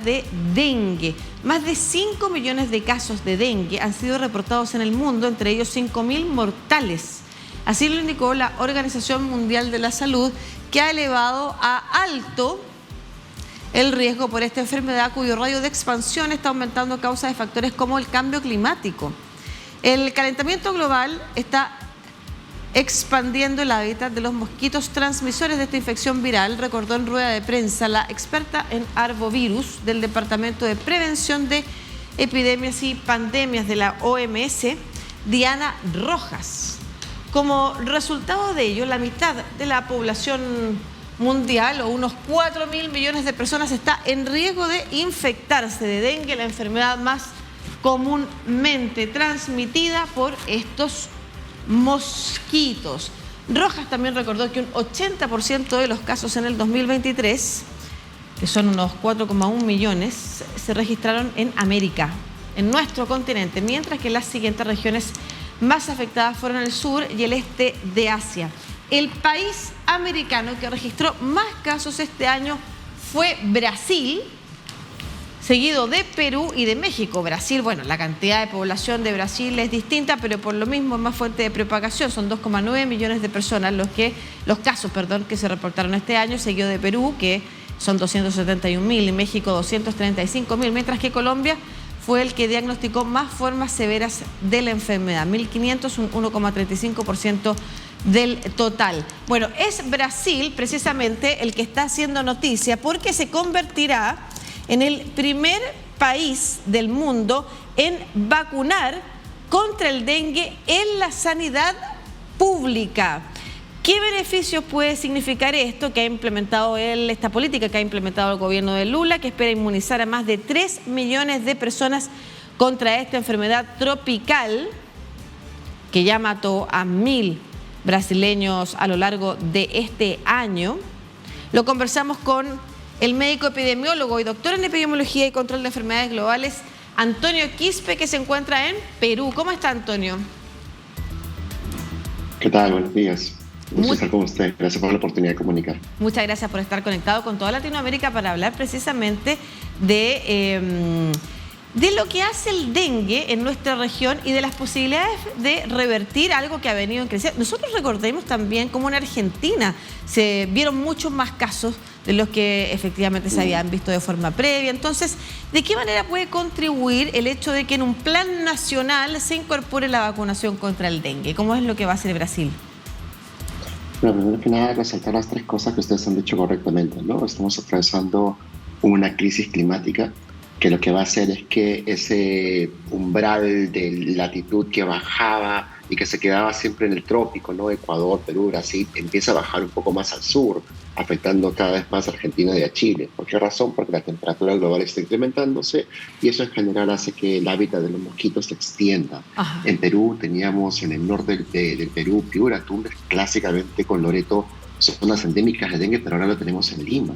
de dengue. Más de 5 millones de casos de dengue han sido reportados en el mundo, entre ellos 5.000 mortales. Así lo indicó la Organización Mundial de la Salud, que ha elevado a alto el riesgo por esta enfermedad, cuyo radio de expansión está aumentando a causa de factores como el cambio climático. El calentamiento global está expandiendo el hábitat de los mosquitos transmisores de esta infección viral, recordó en rueda de prensa la experta en arbovirus del Departamento de Prevención de Epidemias y Pandemias de la OMS, Diana Rojas. Como resultado de ello, la mitad de la población mundial, o unos 4.000 millones de personas, está en riesgo de infectarse de dengue, la enfermedad más comúnmente transmitida por estos mosquitos. Rojas también recordó que un 80% de los casos en el 2023, que son unos 4,1 millones, se registraron en América, en nuestro continente, mientras que las siguientes regiones más afectadas fueron el sur y el este de Asia. El país americano que registró más casos este año fue Brasil, seguido de Perú y de México. Brasil, bueno, la cantidad de población de Brasil es distinta, pero por lo mismo es más fuente de propagación. Son 2,9 millones de personas los casos que se reportaron este año, seguido de Perú, que son 271.000, y México 235.000, mientras que Colombia fue el que diagnosticó más formas severas de la enfermedad, 1.500, un 1,35% del total. Bueno, es Brasil precisamente el que está haciendo noticia porque se convertirá en el primer país del mundo en vacunar contra el dengue en la sanidad pública. ¿Qué beneficios puede significar esto que ha implementado esta política que ha implementado el gobierno de Lula, que espera inmunizar a más de 3 millones de personas contra esta enfermedad tropical que ya mató a 1.000 brasileños a lo largo de este año? Lo conversamos con el médico epidemiólogo y doctor en epidemiología y control de enfermedades globales, Antonio Quispe, que se encuentra en Perú. ¿Cómo está, Antonio? ¿Qué tal? Buenos días. Gusto estar con usted. Gracias por la oportunidad de comunicar. Muchas gracias por estar conectado con toda Latinoamérica para hablar precisamente de lo que hace el dengue en nuestra región y de las posibilidades de revertir algo que ha venido en crecer. Nosotros recordemos también cómo en Argentina se vieron muchos más casos de los que efectivamente se habían visto de forma previa. Entonces, ¿de qué manera puede contribuir el hecho de que en un plan nacional se incorpore la vacunación contra el dengue? ¿Cómo es lo que va a hacer Brasil? Bueno, primero que nada, resaltar las tres cosas que ustedes han dicho correctamente, ¿no? Estamos atravesando una crisis climática que lo que va a hacer es que ese umbral de latitud que bajaba y que se quedaba siempre en el trópico, ¿no? Ecuador, Perú, Brasil, empieza a bajar un poco más al sur, afectando cada vez más a Argentina y a Chile. ¿Por qué razón? Porque la temperatura global está incrementándose y eso en general hace que el hábitat de los mosquitos se extienda. Ajá. En Perú teníamos en el norte del Perú, Piura, Tumbes, clásicamente con Loreto, zonas endémicas de dengue, pero ahora lo tenemos en Lima.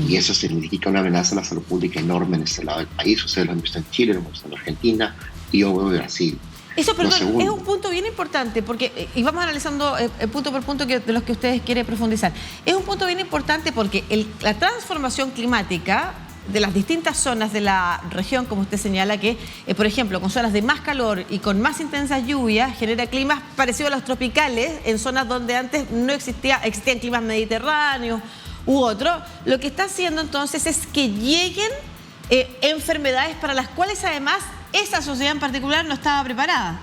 Y eso significa una amenaza a la salud pública enorme en este lado del país. Ustedes lo han visto en Chile, lo hemos visto en Argentina y yo en Brasil. Eso, perdón, es un punto bien importante, porque, y vamos analizando punto por punto de los que ustedes quieren profundizar. Es un punto bien importante porque la transformación climática de las distintas zonas de la región, como usted señala, que, por ejemplo, con zonas de más calor y con más intensas lluvias, genera climas parecidos a los tropicales en zonas donde antes no existían climas mediterráneos u otros. Lo que está haciendo entonces es que lleguen enfermedades para las cuales además esa sociedad en particular no estaba preparada.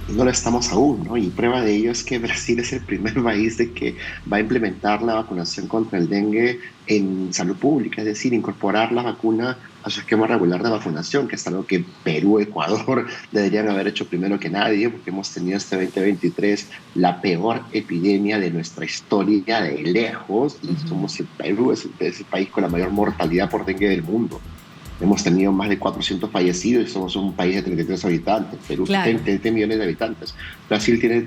No lo estamos aún, ¿no? Y prueba de ello es que Brasil es el primer país de que va a implementar la vacunación contra el dengue en salud pública, es decir, incorporar la vacuna a su esquema regular de vacunación, que es algo que Perú, Ecuador deberían haber hecho primero que nadie, porque hemos tenido este 2023 la peor epidemia de nuestra historia de lejos, y Perú es el país con la mayor mortalidad por dengue del mundo. Hemos tenido más de 400 fallecidos y somos un país de 33 habitantes. Perú tiene 30 millones de habitantes. Brasil tiene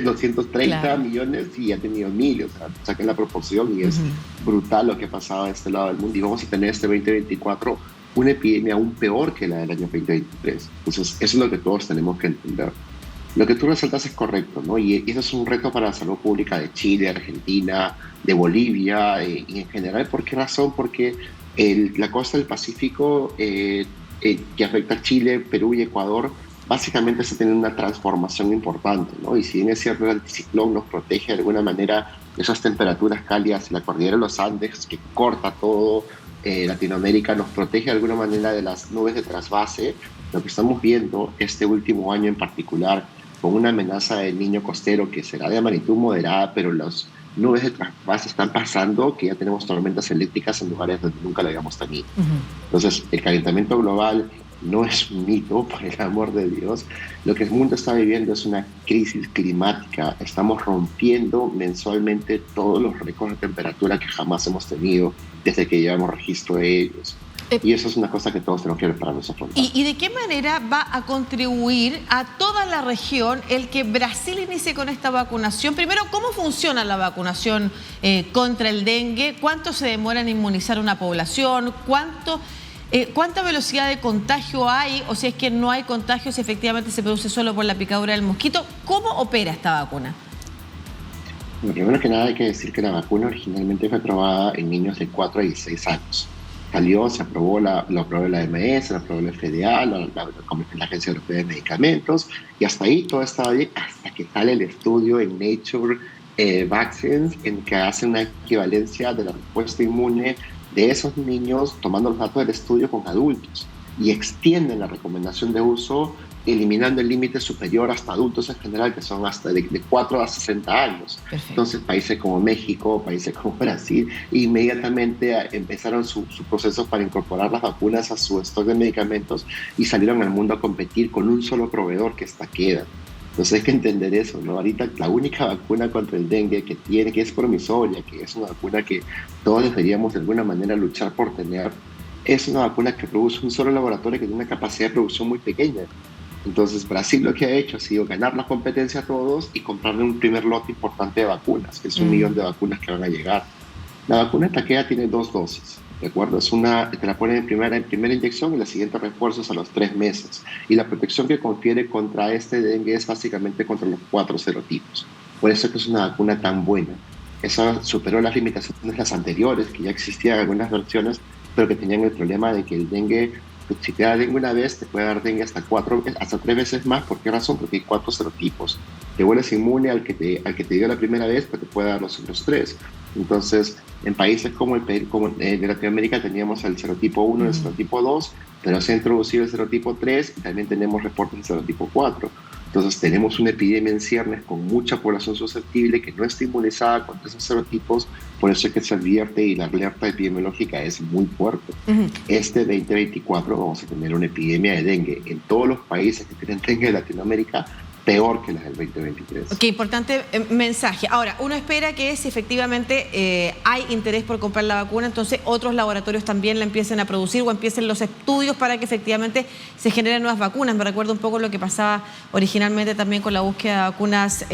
230 millones y ha tenido 1.000. O sea, saquen la proporción y es brutal lo que ha pasado a este lado del mundo. Y vamos a tener este 2024 una epidemia aún peor que la del año 2023. Entonces, eso es lo que todos tenemos que entender. Lo que tú resaltas es correcto, ¿no? Y eso es un reto para la salud pública de Chile, Argentina, de Bolivia y en general. ¿Por qué razón? Porque La costa del Pacífico, que afecta a Chile, Perú y Ecuador, básicamente está teniendo una transformación importante, ¿no? Y si bien es cierto, el anticiclón nos protege de alguna manera de esas temperaturas cálidas y la cordillera de los Andes, que corta todo Latinoamérica, nos protege de alguna manera de las nubes de trasvase. Lo que estamos viendo este último año en particular, con una amenaza del niño costero que será de magnitud moderada, pero las nubes de trasvase están pasando, que ya tenemos tormentas eléctricas en lugares donde nunca lo habíamos tenido. Entonces, el calentamiento global no es un mito, por el amor de Dios. Lo que el mundo está viviendo es una crisis climática. Estamos rompiendo mensualmente todos los récords de temperatura que jamás hemos tenido desde que llevamos registro de ellos. Y eso es una cosa que todos tenemos que prepararnos a afrontar. ¿Y de qué manera va a contribuir a toda la región el que Brasil inicie con esta vacunación? Primero, ¿cómo funciona la vacunación contra el dengue? ¿Cuánto se demora en inmunizar una población? ¿Cuánta velocidad de contagio hay? O si es que no hay contagio, si efectivamente se produce solo por la picadura del mosquito. ¿Cómo opera esta vacuna? Bueno, primero que nada hay que decir que la vacuna originalmente fue aprobada en niños de 4 a 16 años. Salió, se aprobó, lo aprobó la OMS, lo aprobó la FDA, la Agencia Europea de Medicamentos, y hasta ahí todo estaba bien, hasta que sale el estudio en Nature Vaccines, en que hace una equivalencia de la respuesta inmune de esos niños, tomando los datos del estudio con adultos, y extienden la recomendación de uso, eliminando el límite superior hasta adultos en general, que son hasta de 4 a 60 años. Perfecto. Entonces, países como México, países como Brasil, inmediatamente empezaron su proceso para incorporar las vacunas a su stock de medicamentos y salieron al mundo a competir con un solo proveedor, que es Takeda. Entonces hay que entender eso, ¿no? Ahorita la única vacuna contra el dengue que es promisoria, que es una vacuna que todos deberíamos de alguna manera luchar por tener, es una vacuna que produce un solo laboratorio que tiene una capacidad de producción muy pequeña. Entonces Brasil lo que ha hecho ha sido ganar la competencia a todos y comprarle un primer lote importante de vacunas, que es 1 millón de vacunas que van a llegar. La vacuna Takeda tiene 2 dosis, ¿de acuerdo? Te la ponen en primera inyección y la siguiente refuerzo es a los 3 meses. Y la protección que confiere contra este dengue es básicamente contra los 4 serotipos. Por eso es que es una vacuna tan buena. Esa superó las limitaciones de las anteriores, que ya existían algunas versiones, pero que tenían el problema de que el dengue, si te da dengue una vez, te puede dar dengue hasta 3 veces más. ¿Por qué razón? Porque hay 4 serotipos. Te vuelves inmune al que te dio la primera vez, pero te puede dar los otros 3. Entonces, en países como de Latinoamérica teníamos el serotipo 1 y el serotipo 2, pero se ha introducido el serotipo 3 y también tenemos reportes del serotipo 4. Entonces tenemos una epidemia en ciernes con mucha población susceptible que no está inmunizada contra esos serotipos, por eso es que se advierte y la alerta epidemiológica es muy fuerte. Este 2024 vamos a tener una epidemia de dengue en todos los países que tienen dengue de Latinoamérica, peor que las del 2023. Qué importante mensaje. Ahora, uno espera que si efectivamente hay interés por comprar la vacuna, entonces otros laboratorios también la empiecen a producir o empiecen los estudios para que efectivamente se generen nuevas vacunas. Me recuerdo un poco lo que pasaba originalmente también con la búsqueda de vacunas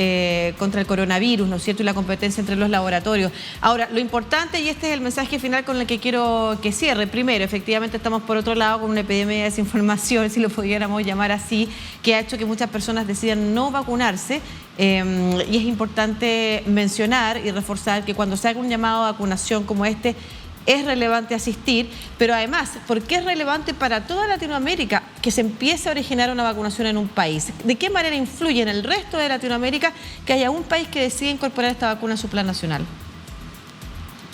contra el coronavirus, ¿no es cierto? Y la competencia entre los laboratorios. Ahora, lo importante, y este es el mensaje final con el que quiero que cierre. Primero, efectivamente estamos por otro lado con una epidemia de desinformación, si lo pudiéramos llamar así, que ha hecho que muchas personas decidan no vacunarse, y es importante mencionar y reforzar que cuando se haga un llamado a vacunación como este es relevante asistir, pero además, ¿por qué es relevante para toda Latinoamérica que se empiece a originar una vacunación en un país? ¿De qué manera influye en el resto de Latinoamérica que haya un país que decida incorporar esta vacuna a su plan nacional?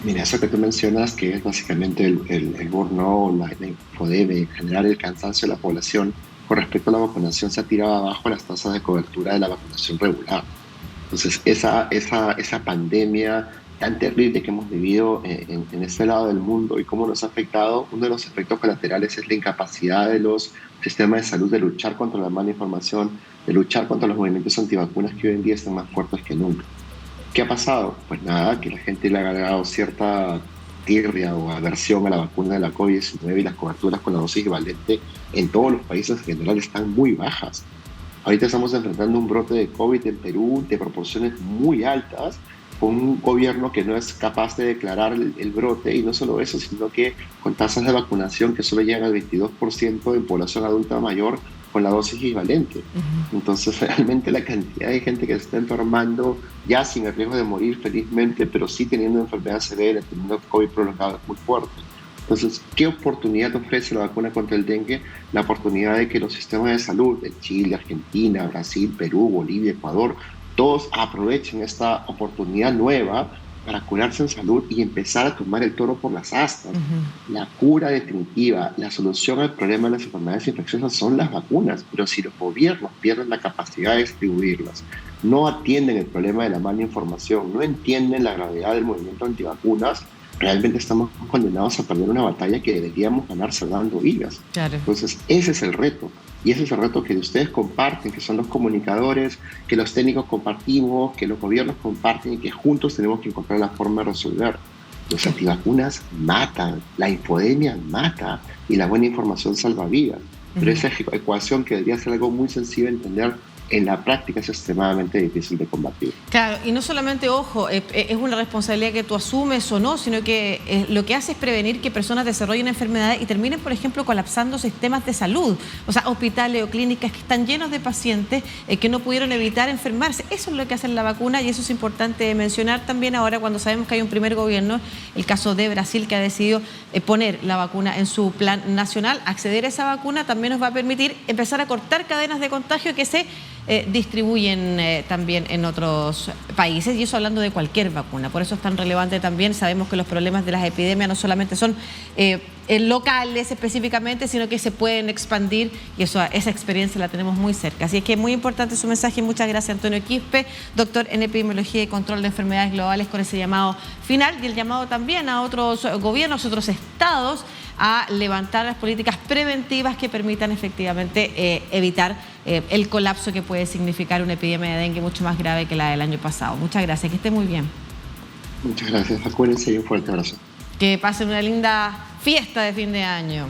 Mira, eso que tú mencionas, que es básicamente el burnout, la infodemia, generar el cansancio de la población, con respecto a la vacunación se ha tirado abajo las tasas de cobertura de la vacunación regular. Entonces, esa pandemia tan terrible que hemos vivido en este lado del mundo y cómo nos ha afectado, uno de los efectos colaterales es la incapacidad de los sistemas de salud de luchar contra la mala información, de luchar contra los movimientos antivacunas que hoy en día están más fuertes que nunca. ¿Qué ha pasado? Pues nada, que la gente le ha agregado cierta tirria o aversión a la vacuna de la COVID-19 y las coberturas con la dosis equivalente en todos los países en general están muy bajas. Ahorita estamos enfrentando un brote de COVID en Perú de proporciones muy altas, con un gobierno que no es capaz de declarar el brote, y no solo eso, sino que con tasas de vacunación que solo llegan al 22% en población adulta mayor con la dosis equivalente. Entonces realmente la cantidad de gente que se está enfermando, ya sin el riesgo de morir felizmente, pero sí teniendo enfermedad severa, teniendo COVID prolongado, es muy fuerte. Entonces, ¿qué oportunidad ofrece la vacuna contra el dengue? La oportunidad de que los sistemas de salud de Chile, Argentina, Brasil, Perú, Bolivia, Ecuador, todos aprovechen esta oportunidad nueva para curarse en salud y empezar a tomar el toro por las astas. La cura definitiva, la solución al problema de las enfermedades infecciosas son las vacunas, pero si los gobiernos pierden la capacidad de distribuirlas, no atienden el problema de la mala información, no entienden la gravedad del movimiento antivacunas, realmente estamos condenados a perder una batalla que deberíamos ganar salvando vidas. Claro. Entonces, ese es el reto. Y ese es el reto que ustedes comparten, que son los comunicadores, que los técnicos compartimos, que los gobiernos comparten y que juntos tenemos que encontrar la forma de resolver. Los antivacunas matan, la infodemia mata y la buena información salva vidas. Pero esa ecuación que debería ser algo muy sencillo de entender, en la práctica es extremadamente difícil de combatir. Claro, y no solamente, ojo, es una responsabilidad que tú asumes o no, sino que lo que hace es prevenir que personas desarrollen enfermedades y terminen, por ejemplo, colapsando sistemas de salud. O sea, hospitales o clínicas que están llenos de pacientes que no pudieron evitar enfermarse. Eso es lo que hace la vacuna y eso es importante mencionar también ahora cuando sabemos que hay un primer gobierno, el caso de Brasil, que ha decidido poner la vacuna en su plan nacional. Acceder a esa vacuna también nos va a permitir empezar a cortar cadenas de contagio que se distribuyen también en otros países, y eso hablando de cualquier vacuna. Por eso es tan relevante también. Sabemos que los problemas de las epidemias no solamente son locales específicamente, sino que se pueden expandir, y esa experiencia la tenemos muy cerca. Así es que es muy importante su mensaje. Muchas gracias, Antonio Quispe, doctor en Epidemiología y Control de Enfermedades Globales, con ese llamado final y el llamado también a otros gobiernos, otros estados, a levantar las políticas preventivas que permitan efectivamente evitar el colapso que puede significar una epidemia de dengue mucho más grave que la del año pasado. Muchas gracias, que esté muy bien. Muchas gracias, acuérdense y un fuerte abrazo. Que pasen una linda fiesta de fin de año.